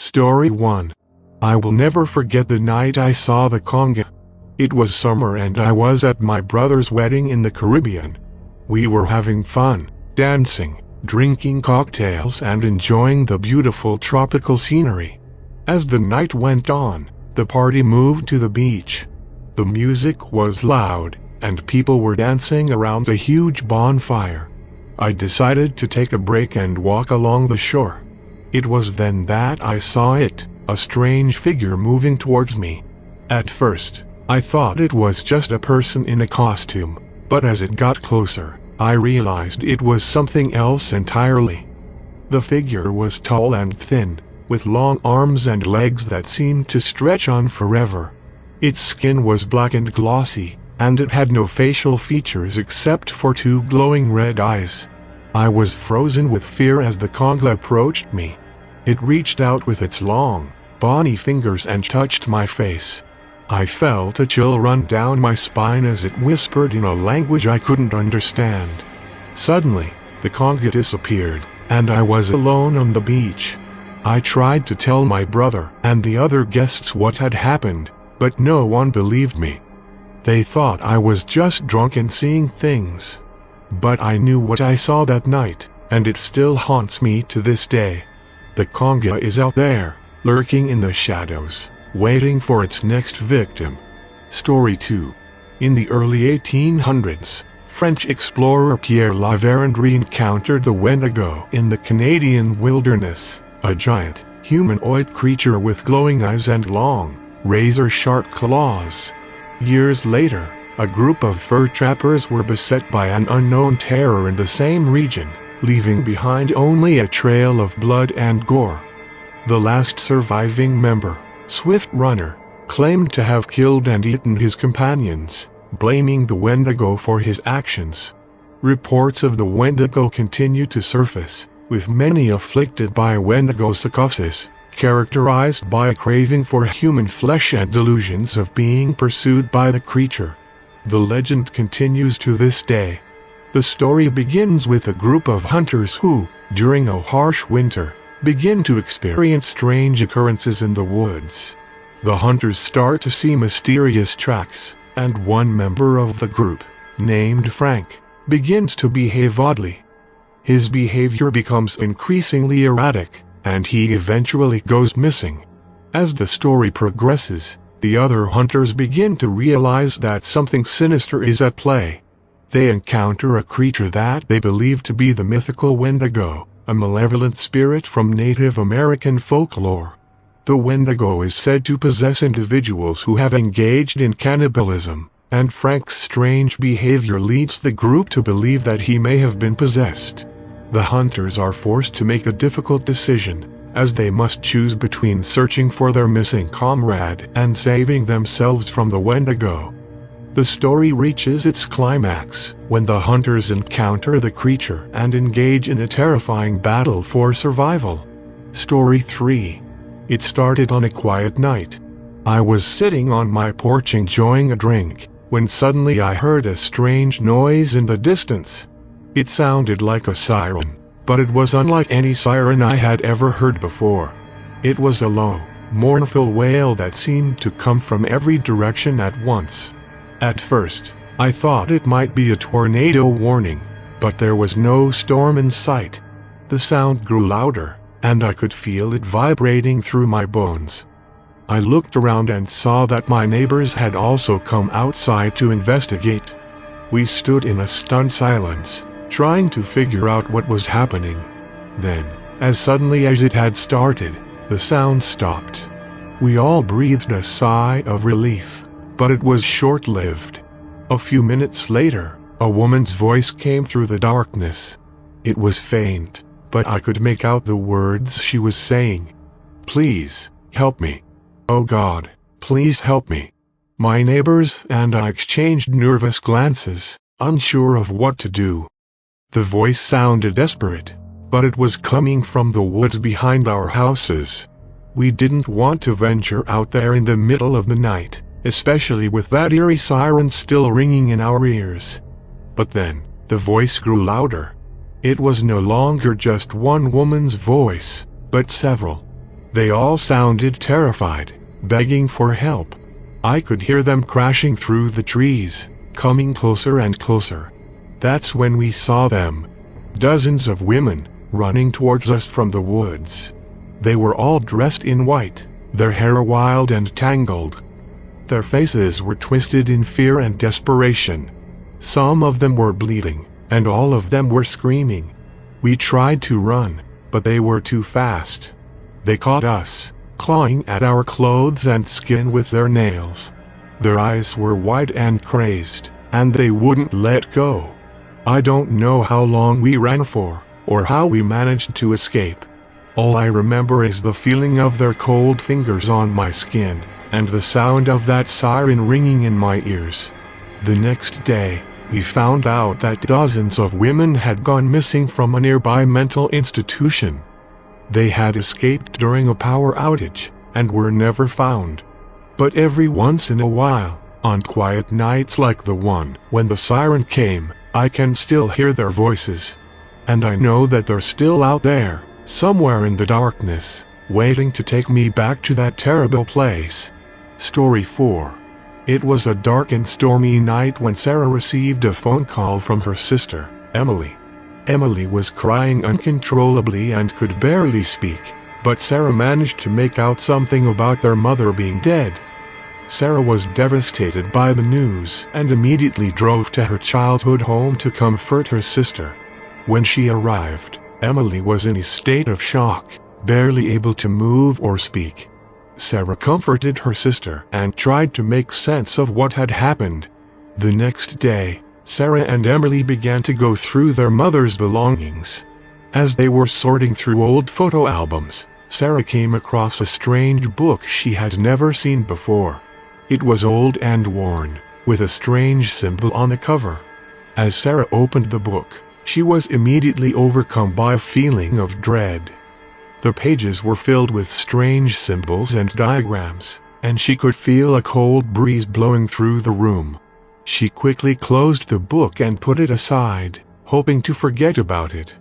Story 1. I will never forget the night I saw the Conga. It was summer and I was at my brother's wedding in the Caribbean. We were having fun, dancing, drinking cocktails and enjoying the beautiful tropical scenery. As the night went on, the party moved to the beach. The music was loud, and people were dancing around a huge bonfire. I decided to take a break and walk along the shore. It was then that I saw it, a strange figure moving towards me. At first, I thought it was just a person in a costume, but as it got closer, I realized it was something else entirely. The figure was tall and thin, with long arms and legs that seemed to stretch on forever. Its skin was black and glossy, and it had no facial features except for two glowing red eyes. I was frozen with fear as the Conga approached me. It reached out with its long, bony fingers and touched my face. I felt a chill run down my spine as it whispered in a language I couldn't understand. Suddenly, the Conga disappeared, and I was alone on the beach. I tried to tell my brother and the other guests what had happened, but no one believed me. They thought I was just drunk and seeing things. But I knew what I saw that night, and it still haunts me to this day. The Conga is out there, lurking in the shadows, waiting for its next victim. Story 2. In the early 1800s, French explorer Pierre La Verendrye encountered the Wendigo in the Canadian wilderness, a giant, humanoid creature with glowing eyes and long, razor-sharp claws. Years later, a group of fur trappers were beset by an unknown terror in the same region, leaving behind only a trail of blood and gore. The last surviving member, Swift Runner, claimed to have killed and eaten his companions, blaming the Wendigo for his actions. Reports of the Wendigo continue to surface, with many afflicted by Wendigo psychosis, characterized by a craving for human flesh and delusions of being pursued by the creature. The legend continues to this day. The story begins with a group of hunters who, during a harsh winter, begin to experience strange occurrences in the woods. The hunters start to see mysterious tracks, and one member of the group, named Frank, begins to behave oddly. His behavior becomes increasingly erratic, and he eventually goes missing. As the story progresses, the other hunters begin to realize that something sinister is at play. They encounter a creature that they believe to be the mythical Wendigo, a malevolent spirit from Native American folklore. The Wendigo is said to possess individuals who have engaged in cannibalism, and Frank's strange behavior leads the group to believe that he may have been possessed. The hunters are forced to make a difficult decision, as they must choose between searching for their missing comrade and saving themselves from the Wendigo. The story reaches its climax when the hunters encounter the creature and engage in a terrifying battle for survival. Story 3. It started on a quiet night. I was sitting on my porch enjoying a drink, when suddenly I heard a strange noise in the distance. It sounded like a siren, but it was unlike any siren I had ever heard before. It was a low, mournful wail that seemed to come from every direction at once. At first, I thought it might be a tornado warning, but there was no storm in sight. The sound grew louder, and I could feel it vibrating through my bones. I looked around and saw that my neighbors had also come outside to investigate. We stood in a stunned silence, trying to figure out what was happening. Then, as suddenly as it had started, the sound stopped. We all breathed a sigh of relief, but it was short-lived. A few minutes later, a woman's voice came through the darkness. It was faint, but I could make out the words she was saying. "Please, help me. Oh God, please help me." My neighbors and I exchanged nervous glances, unsure of what to do. The voice sounded desperate, but it was coming from the woods behind our houses. We didn't want to venture out there in the middle of the night, especially with that eerie siren still ringing in our ears. But then, the voice grew louder. It was no longer just one woman's voice, but several. They all sounded terrified, begging for help. I could hear them crashing through the trees, coming closer and closer. That's when we saw them. Dozens of women, running towards us from the woods. They were all dressed in white, their hair wild and tangled. Their faces were twisted in fear and desperation. Some of them were bleeding, and all of them were screaming. We tried to run, but they were too fast. They caught us, clawing at our clothes and skin with their nails. Their eyes were wide and crazed, and they wouldn't let go. I don't know how long we ran for, or how we managed to escape. All I remember is the feeling of their cold fingers on my skin, and the sound of that siren ringing in my ears. The next day, we found out that dozens of women had gone missing from a nearby mental institution. They had escaped during a power outage, and were never found. But every once in a while, on quiet nights like the one when the siren came, I can still hear their voices. And I know that they're still out there, somewhere in the darkness, waiting to take me back to that terrible place. Story 4. It was a dark and stormy night when Sarah received a phone call from her sister, Emily. Emily was crying uncontrollably and could barely speak, but Sarah managed to make out something about their mother being dead. Sarah was devastated by the news and immediately drove to her childhood home to comfort her sister. When she arrived, Emily was in a state of shock, barely able to move or speak. Sarah comforted her sister and tried to make sense of what had happened. The next day, Sarah and Emily began to go through their mother's belongings. As they were sorting through old photo albums, Sarah came across a strange book she had never seen before. It was old and worn, with a strange symbol on the cover. As Sarah opened the book, she was immediately overcome by a feeling of dread. The pages were filled with strange symbols and diagrams, and she could feel a cold breeze blowing through the room. She quickly closed the book and put it aside, hoping to forget about it.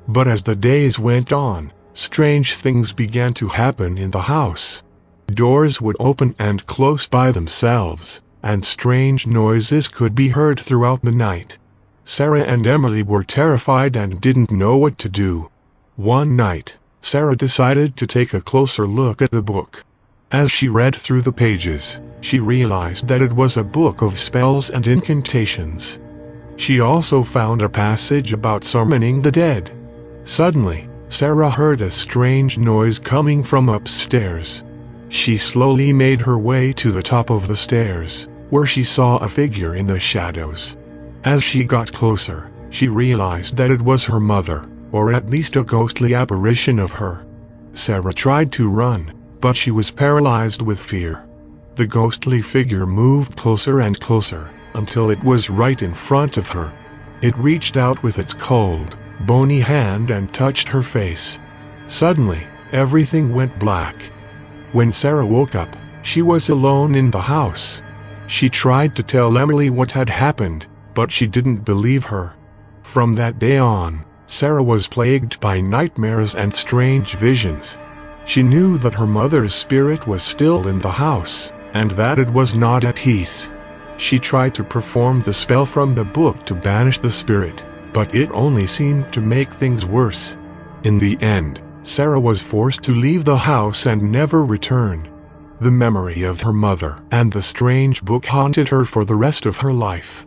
But as the days went on, strange things began to happen in the house. Doors would open and close by themselves, and strange noises could be heard throughout the night. Sarah and Emily were terrified and didn't know what to do. One night, Sarah decided to take a closer look at the book. As she read through the pages, she realized that it was a book of spells and incantations. She also found a passage about summoning the dead. Suddenly, Sarah heard a strange noise coming from upstairs. She slowly made her way to the top of the stairs, where she saw a figure in the shadows. As she got closer, she realized that it was her mother, or at least a ghostly apparition of her. Sarah tried to run, but she was paralyzed with fear. The ghostly figure moved closer and closer, until it was right in front of her. It reached out with its cold, bony hand and touched her face. Suddenly, everything went black. When Sarah woke up, she was alone in the house. She tried to tell Emily what had happened, but she didn't believe her. From that day on, Sarah was plagued by nightmares and strange visions. She knew that her mother's spirit was still in the house, and that it was not at peace. She tried to perform the spell from the book to banish the spirit, but it only seemed to make things worse. In the end, Sarah was forced to leave the house and never return. The memory of her mother and the strange book haunted her for the rest of her life.